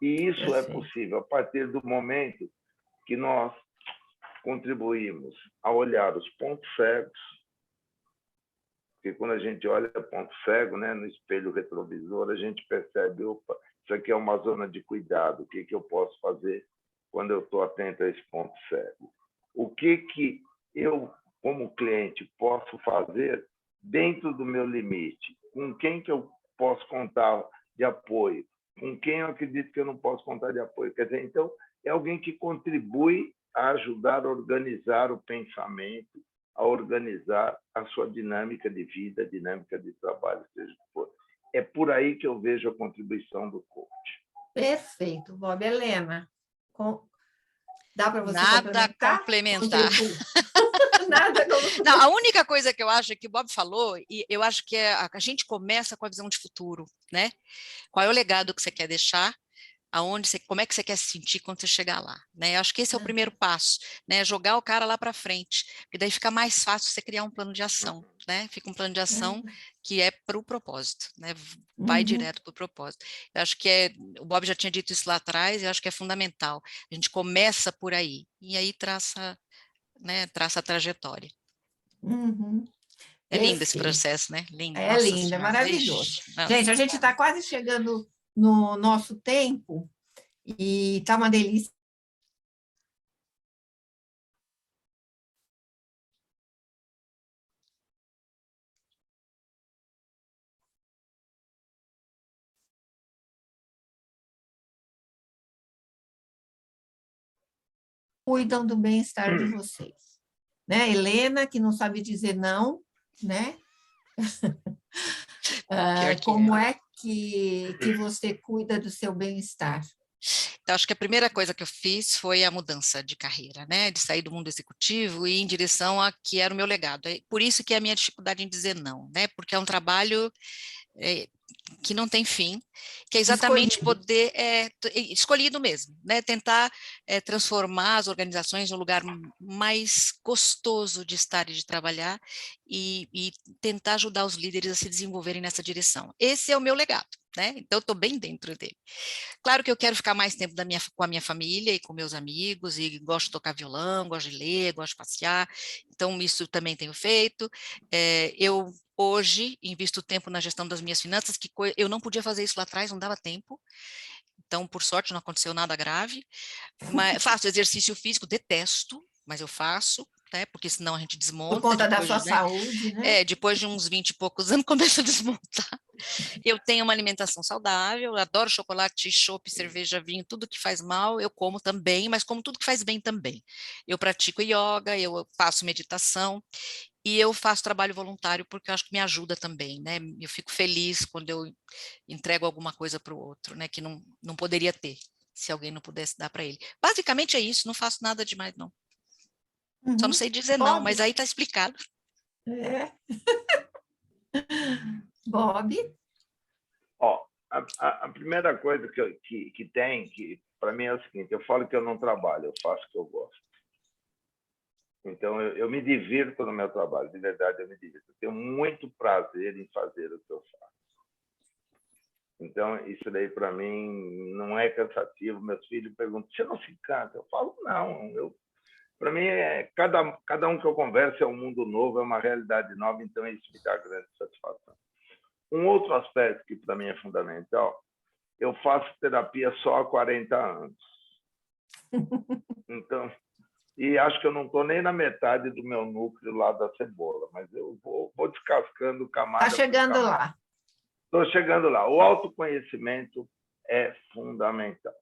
E isso é possível a partir do momento que nós contribuímos a olhar os pontos cegos, porque quando a gente olha ponto cego, né, no espelho retrovisor, a gente percebe, opa, isso aqui é uma zona de cuidado, o que eu posso fazer quando eu estou atento a esse ponto cego? O que eu, como cliente, posso fazer dentro do meu limite? Com quem que eu posso contar de apoio? Com quem eu acredito que eu não posso contar de apoio? Quer dizer, então, é alguém que contribui a ajudar a organizar o pensamento, a organizar a sua dinâmica de vida, dinâmica de trabalho, seja o que for. É por aí que eu vejo a contribuição do coach. Perfeito, Bob. Helena, dá para você Nada a complementar? complementar. Nada como... Não, a única coisa que eu acho que o Bob falou, e eu acho que a gente começa com a visão de futuro, né? Qual é o legado que você quer deixar? Como é que você quer se sentir quando você chegar lá, né? Eu acho que esse é o primeiro passo, né? Jogar o cara lá para frente, porque daí fica mais fácil você criar um plano de ação, né? Fica um plano de ação que é para o propósito, né? Vai direto para o propósito. Eu acho que o Bob já tinha dito isso lá atrás, e eu acho que é fundamental. A gente começa por aí e aí traça a trajetória. É lindo esse Perfeito. processo, né? Lindo, É nossa lindo, é senhora. maravilhoso. Ixi, nossa. Gente, a gente está quase chegando no nosso tempo e está uma delícia. Cuidam do bem-estar de vocês. Né? Helena, que não sabe dizer não, né? Como é que você cuida do seu bem-estar? Então, acho que a primeira coisa que eu fiz foi a mudança de carreira, né? De sair do mundo executivo e ir em direção a que era o meu legado. É por isso que é a minha dificuldade em dizer não, né? Porque é um trabalho que não tem fim, que é exatamente poder, escolhido mesmo, né? Tentar transformar as organizações em um lugar mais gostoso de estar e de trabalhar e tentar ajudar os líderes a se desenvolverem nessa direção. Esse é o meu legado, né? Então, eu estou bem dentro dele. Claro que eu quero ficar mais tempo com a minha família e com meus amigos, e gosto de tocar violão, gosto de ler, gosto de passear, então isso também tenho feito. Eu hoje invisto tempo na gestão das minhas finanças, que eu não podia fazer isso lá atrás, não dava tempo, então, por sorte, não aconteceu nada grave, mas faço exercício físico, detesto, mas eu faço, né, porque senão a gente Por desmonta, conta da sua saúde, né? depois de uns 20 e poucos anos começa a desmontar. Eu tenho uma alimentação saudável, eu adoro chocolate, chopp, cerveja, vinho, tudo que faz mal, eu como também, mas como tudo que faz bem também. Eu pratico yoga, eu faço meditação e eu faço trabalho voluntário porque eu acho que me ajuda também, né? Eu fico feliz quando eu entrego alguma coisa para o outro, né? Que não poderia ter, se alguém não pudesse dar para ele. Basicamente é isso, não faço nada demais, não. Só não sei dizer não, Bob? mas aí está explicado. Bob? Ó, a primeira coisa que tem, que para mim é o seguinte, eu falo que eu não trabalho, eu faço o que eu gosto. Então, eu me divirto no meu trabalho, de verdade eu me divirto. Eu tenho muito prazer em fazer o que eu faço. Então, isso daí, para mim, não é cansativo. Meus filhos perguntam, você não se cansa? Eu falo, não. Para mim, cada um que eu converso é um mundo novo, é uma realidade nova, então isso me dá grande satisfação. Um outro aspecto que para mim é fundamental, eu faço terapia só há 40 anos. Então, e acho que eu não estou nem na metade do meu núcleo lá da cebola, mas eu vou descascando camada. Está chegando lá. Estou chegando lá. O autoconhecimento é fundamental.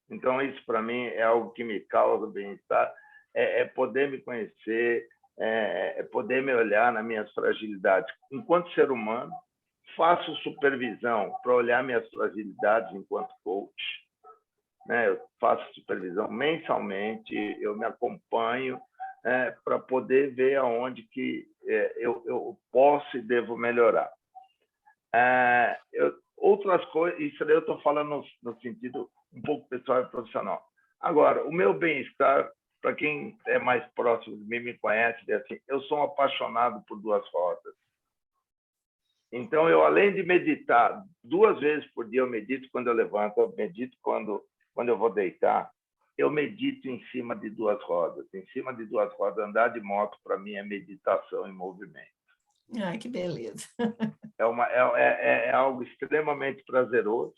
Então, isso para mim é algo que me causa bem-estar, é poder me conhecer, é poder me olhar nas minhas fragilidades. Enquanto ser humano, faço supervisão para olhar minhas fragilidades enquanto coach. Né? Eu faço supervisão mensalmente, eu me acompanho para poder ver aonde que eu posso e devo melhorar. Outras coisas, isso daí eu estou falando no sentido um pouco pessoal e profissional. Agora, o meu bem-estar, para quem é mais próximo de mim, me conhece, é assim, eu sou um apaixonado por duas rodas. Então, eu, além de meditar 2 vezes por dia, eu medito quando eu levanto, eu medito quando eu vou deitar, eu medito em cima de 2 rodas. Em cima de 2 rodas, andar de moto, para mim, é meditação em movimento. Ai, que beleza. É algo extremamente prazeroso.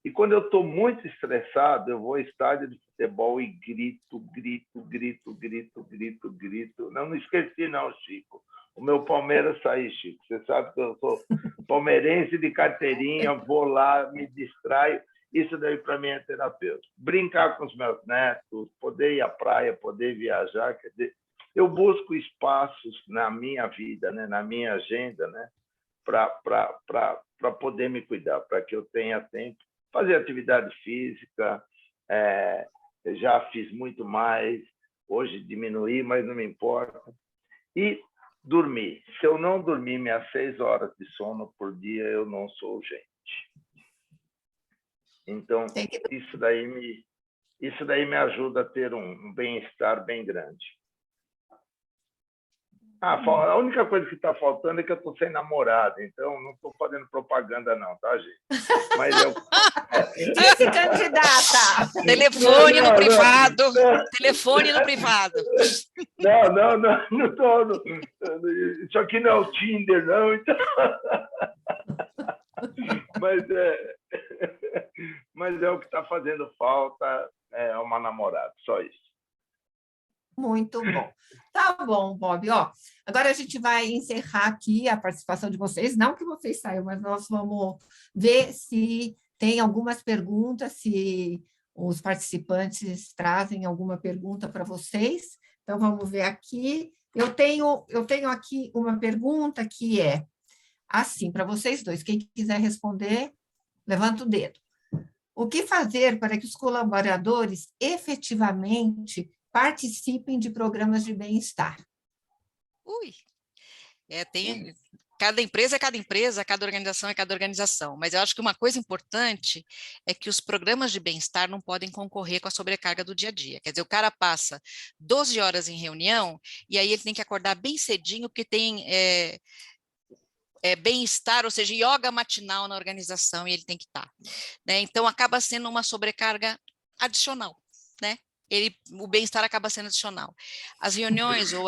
E quando eu estou muito estressado, eu vou ao estádio de futebol e grito. Não esqueci, não, Chico. O meu Palmeiras tá aí, Chico. Você sabe que eu sou palmeirense de carteirinha, vou lá, me distraio. Isso daí, para mim, é terapêutico. Brincar com os meus netos, poder ir à praia, poder viajar. Quer dizer, eu busco espaços na minha vida, né, na minha agenda, né, para poder me cuidar, para que eu tenha tempo. Fazer atividade física, já fiz muito mais, hoje diminuí, mas não me importa. E dormir. Se eu não dormir minhas 6 horas de sono por dia, eu não sou gente. Então, isso daí me ajuda a ter um bem-estar bem grande. A única coisa que está faltando é que eu estou sem namorada, então não estou fazendo propaganda não, tá, gente? Mas Quem se candidata? Telefone no privado. Telefone no privado. Não estou. Isso aqui não é o Tinder, não. Então... Mas é o que está fazendo falta, é uma namorada, só isso. Muito bom. Tá bom, Bob. Ó, agora a gente vai encerrar aqui a participação de vocês. Não que vocês saiam, mas nós vamos ver se tem algumas perguntas, se os participantes trazem alguma pergunta para vocês. Então, vamos ver aqui. Eu tenho aqui uma pergunta que é assim, para vocês dois. Quem quiser responder, levanta o dedo. O que fazer para que os colaboradores efetivamente participem de programas de bem-estar? Cada empresa é cada empresa, cada organização é cada organização, mas eu acho que uma coisa importante é que os programas de bem-estar não podem concorrer com a sobrecarga do dia a dia. Quer dizer, o cara passa 12 horas em reunião e aí ele tem que acordar bem cedinho porque tem bem-estar, ou seja, yoga matinal na organização e ele tem que estar. Né? Então, acaba sendo uma sobrecarga adicional, né? O bem-estar acaba sendo adicional. As reuniões ou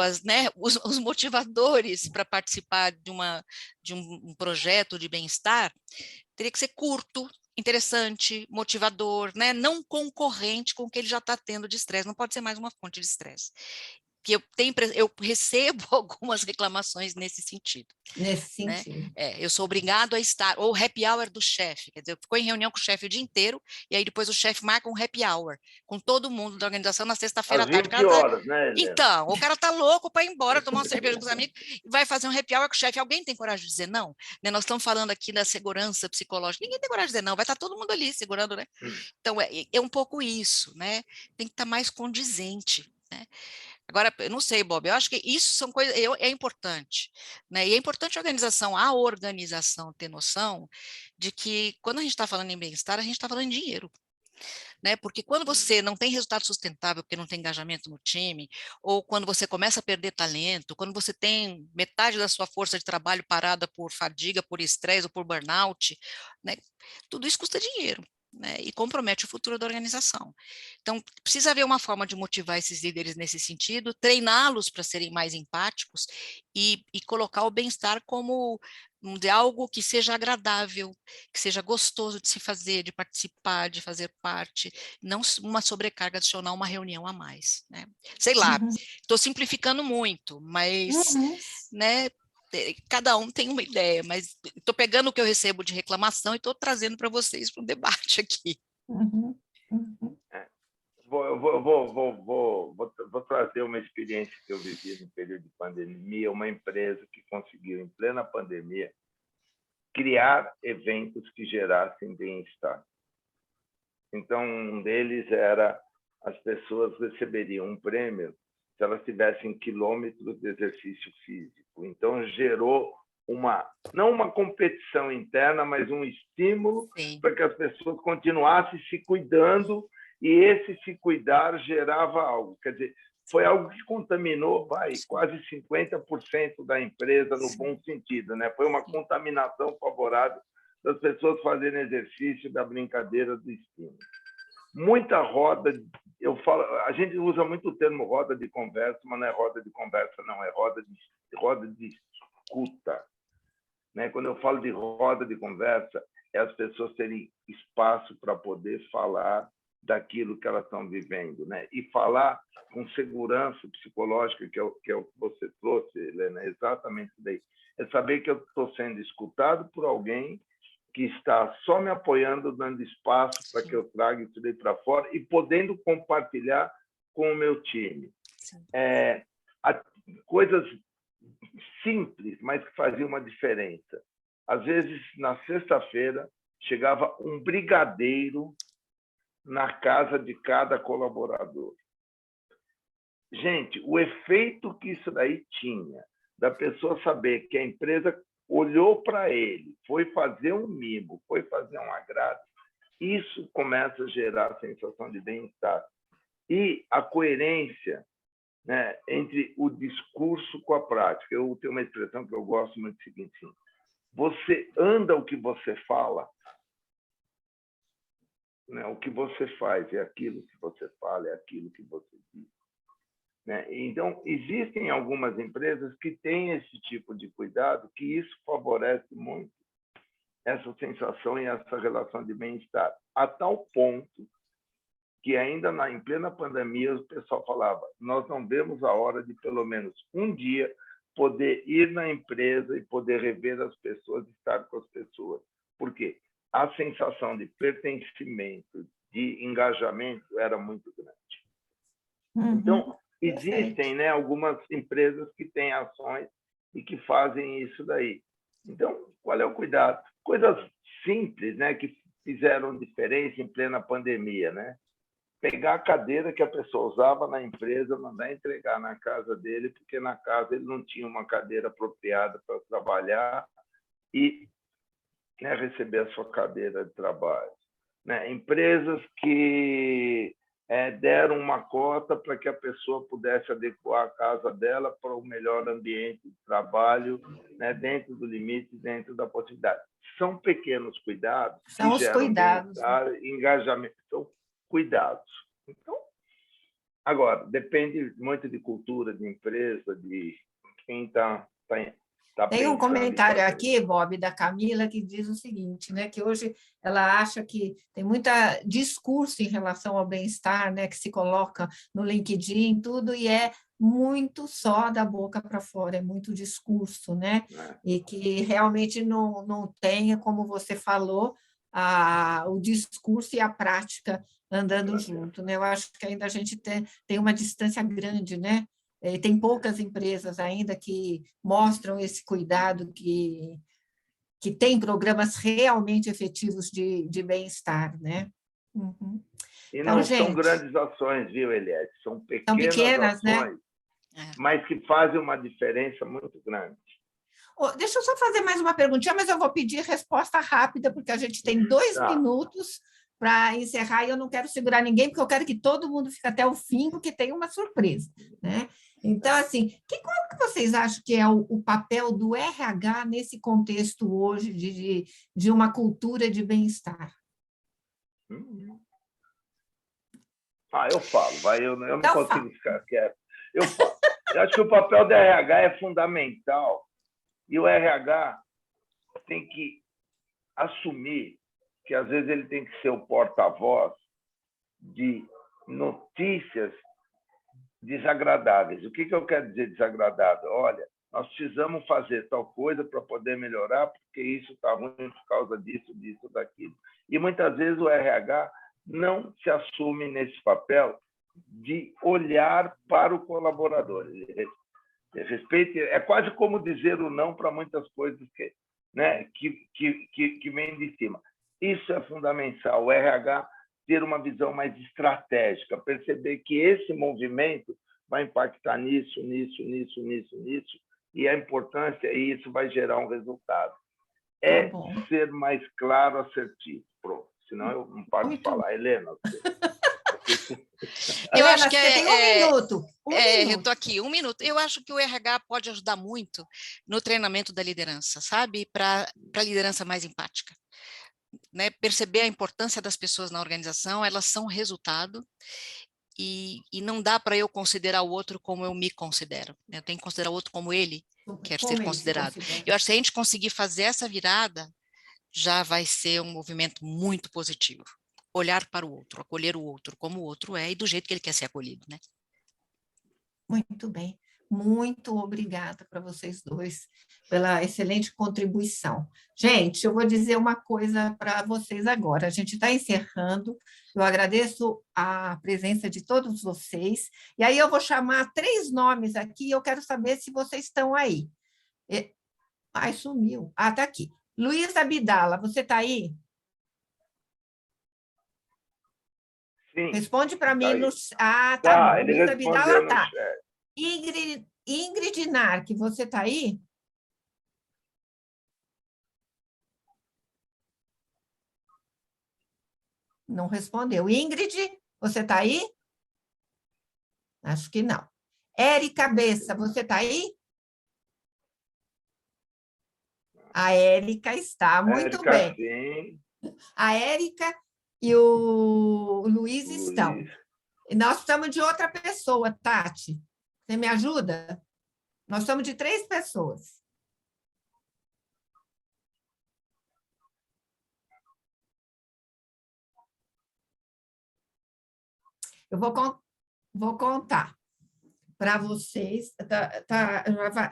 os motivadores para participar de um projeto de bem-estar teria que ser curto, interessante, motivador, né? Não concorrente com o que ele já está tendo de estresse, não pode ser mais uma fonte de estresse. Que eu recebo algumas reclamações nesse sentido. Nesse sentido. Né? Eu sou obrigado a estar, ou happy hour do chefe, quer dizer, eu fico em reunião com o chefe o dia inteiro, e aí depois o chefe marca um happy hour com todo mundo da organização na sexta-feira à tarde. 20 horas, né, Helena? Então, o cara tá louco para ir embora, tomar uma cerveja com os amigos, e vai fazer um happy hour com o chefe. Alguém tem coragem de dizer não? Né? Nós estamos falando aqui da segurança psicológica, ninguém tem coragem de dizer não, vai estar todo mundo ali segurando, né? Então, é um pouco isso, né? Tem que estar mais condizente, né? Agora, eu não sei, Bob, eu acho que isso são coisas, é importante, né? E é importante a organização ter noção de que quando a gente está falando em bem-estar, a gente está falando em dinheiro, né? Porque quando você não tem resultado sustentável, porque não tem engajamento no time, ou quando você começa a perder talento, quando você tem metade da sua força de trabalho parada por fadiga, por estresse ou por burnout, né? Tudo isso custa dinheiro, né? E compromete o futuro da organização. Então, precisa haver uma forma de motivar esses líderes nesse sentido, treiná-los para serem mais empáticos e colocar o bem-estar como de algo que seja agradável, que seja gostoso de se fazer, de participar, de fazer parte, não uma sobrecarga adicional, uma reunião a mais, né? Sei lá, estou simplificando muito, mas, Uhum. né, cada um tem uma ideia, mas estou pegando o que eu recebo de reclamação e estou trazendo para vocês para um debate aqui. Uhum. Uhum. Vou trazer uma experiência que eu vivi no período de pandemia, uma empresa que conseguiu, em plena pandemia, criar eventos que gerassem bem-estar. Então, um deles era as pessoas receberiam um prêmio se elas tivessem quilômetros de exercício físico. Então, gerou não uma competição interna, mas um estímulo para que as pessoas continuassem se cuidando, e esse se cuidar gerava algo. Quer dizer, foi algo que contaminou quase 50% da empresa, no bom sentido, né? Foi uma contaminação favorável das pessoas fazerem exercício, da brincadeira, do estímulo. Muita roda, a gente usa muito o termo roda de conversa, mas não é roda de conversa, não, é roda de escuta. Né? Quando eu falo de roda de conversa, é as pessoas terem espaço para poder falar daquilo que elas estão vivendo, né? E falar com segurança psicológica, que é o que você trouxe, Helena, é exatamente isso daí. É saber que eu estou sendo escutado por alguém que está só me apoiando, dando espaço para que eu traga isso daí para fora e podendo compartilhar com o meu time. Coisas simples, mas que faziam uma diferença. Às vezes, na sexta-feira, chegava um brigadeiro na casa de cada colaborador. Gente, o efeito que isso daí tinha, da pessoa saber que a empresa olhou para ele, foi fazer um mimo, foi fazer um agrado, isso começa a gerar a sensação de bem-estar. E a coerência, né, entre o discurso com a prática. Eu tenho uma expressão que eu gosto muito, seguinte: você anda o que você fala, né? O que você faz é aquilo que você fala, é aquilo que você diz. Né? Então, existem algumas empresas que têm esse tipo de cuidado, que isso favorece muito essa sensação e essa relação de bem-estar, a tal ponto que ainda em plena pandemia o pessoal falava: nós não vemos a hora de, pelo menos um dia, poder ir na empresa e poder rever as pessoas, estar com as pessoas. Por quê? A sensação de pertencimento, de engajamento era muito grande. Então, existem, né, algumas empresas que têm ações e que fazem isso daí. Então, qual é o cuidado? Coisas simples, né, que fizeram diferença em plena pandemia, né? Pegar a cadeira que a pessoa usava na empresa, mandar entregar na casa dele, porque na casa ele não tinha uma cadeira apropriada para trabalhar, e, né, receber a sua cadeira de trabalho. Né? Empresas que deram uma cota para que a pessoa pudesse adequar a casa dela para o melhor ambiente de trabalho, né, dentro do limite, dentro da possibilidade. São pequenos cuidados São que os geram cuidados, bem-estar, engajamento. São cuidados. Então, agora, depende muito de cultura, de empresa, de quem está Tem um comentário aqui, Bob, da Camila, que diz o seguinte, né, que hoje ela acha que tem muito discurso em relação ao bem-estar, né, que se coloca no LinkedIn, tudo, e é muito só da boca para fora, é muito discurso, né, e que realmente não tem, como você falou, o discurso e a prática andando junto, né? Eu acho que ainda a gente tem uma distância grande, né? Tem poucas empresas ainda que mostram esse cuidado, que tem programas realmente efetivos de bem-estar, né? Uhum. E não são grandes ações, viu, Eliette? São pequenas ações, né? Mas que fazem uma diferença muito grande. Deixa eu só fazer mais uma perguntinha, mas eu vou pedir resposta rápida, porque a gente tem 2 minutos para encerrar, e eu não quero segurar ninguém, porque eu quero que todo mundo fique até o fim, porque tem uma surpresa, né? Então, assim, qual que vocês acham que é o papel do RH nesse contexto hoje de uma cultura de bem-estar? Eu falo, eu não Então, consigo ficar quieto. Eu falo. Eu acho que o papel do RH é fundamental e o RH tem que assumir que, às vezes, ele tem que ser o porta-voz de notícias desagradáveis. O que eu quero dizer desagradável? Olha, nós precisamos fazer tal coisa para poder melhorar, porque isso está ruim por causa disso, disso, daquilo. E, muitas vezes, o RH não se assume nesse papel de olhar para o colaborador. Respeite, é quase como dizer o não para muitas coisas que vêm de cima. Isso é fundamental, o RH ter uma visão mais estratégica, perceber que esse movimento vai impactar nisso, e a importância, e isso vai gerar um resultado. É ser mais claro, assertivo. Pronto, senão eu não paro de falar. Helena, eu acho que você tem um minuto. Eu estou aqui, 1 minuto. Eu acho que o RH pode ajudar muito no treinamento da liderança, sabe? Para a liderança mais empática. Né? Perceber a importância das pessoas na organização, elas são resultado, e não dá para eu considerar o outro como eu me considero. Eu tenho que considerar o outro como ele quer ser considerado. Eu acho que se a gente conseguir fazer essa virada, já vai ser um movimento muito positivo. Olhar para o outro, acolher o outro como o outro é e do jeito que ele quer ser acolhido, né? Muito bem. Muito obrigada para vocês dois pela excelente contribuição. Gente, eu vou dizer uma coisa para vocês agora. A gente está encerrando. Eu agradeço a presença de todos vocês. E aí eu vou chamar 3 nomes aqui e eu quero saber se vocês estão aí. Ai, sumiu. Ah, está aqui. Luiz Abdala, você está aí? Sim. Responde para mim. Tá bom. Ele Luiz respondeu Abdala, tá. no chat. Ingrid Narc, você está aí? Não respondeu. Ingrid, você está aí? Acho que não. Érica Bessa, você está aí? A Érica está, muito bem. Sim. A Érica e o Luiz estão. E nós estamos de outra pessoa, Tati. Você me ajuda? Nós estamos de 3 pessoas. Eu vou contar para vocês.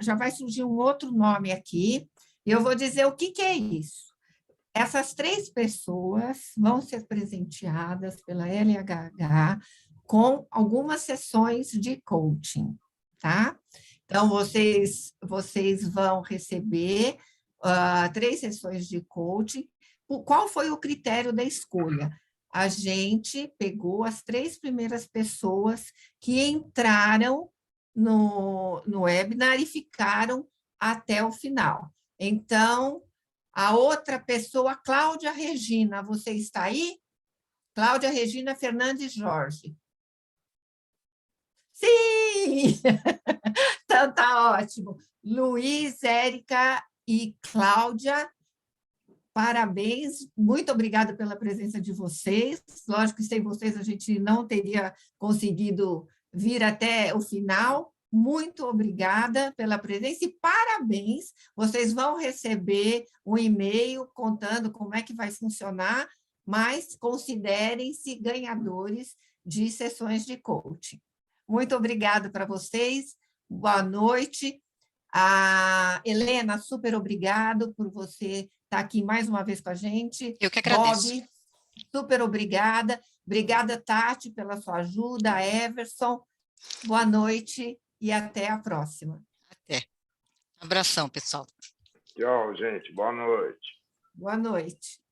Já vai surgir um outro nome aqui, e eu vou dizer o que é isso. Essas 3 pessoas vão ser presenteadas pela LHH com algumas sessões de coaching, tá? Então, vocês vão receber 3 sessões de coaching. Qual foi o critério da escolha? A gente pegou as 3 primeiras pessoas que entraram no webinar e ficaram até o final. Então, a outra pessoa, Cláudia Regina, você está aí? Cláudia Regina Fernandes Jorge. Sim! Então, tá ótimo. Luiz, Érica e Cláudia, parabéns. Muito obrigada pela presença de vocês. Lógico que sem vocês a gente não teria conseguido vir até o final. Muito obrigada pela presença e parabéns. Vocês vão receber um e-mail contando como é que vai funcionar, mas considerem-se ganhadores de sessões de coaching. Muito obrigada para vocês. Boa noite. Helena, super obrigado por você estar aqui mais uma vez com a gente. Eu que agradeço. Bob, super obrigada. Obrigada, Tati, pela sua ajuda. Everson, boa noite e até a próxima. Até. Abração, pessoal. Tchau, gente. Boa noite. Boa noite.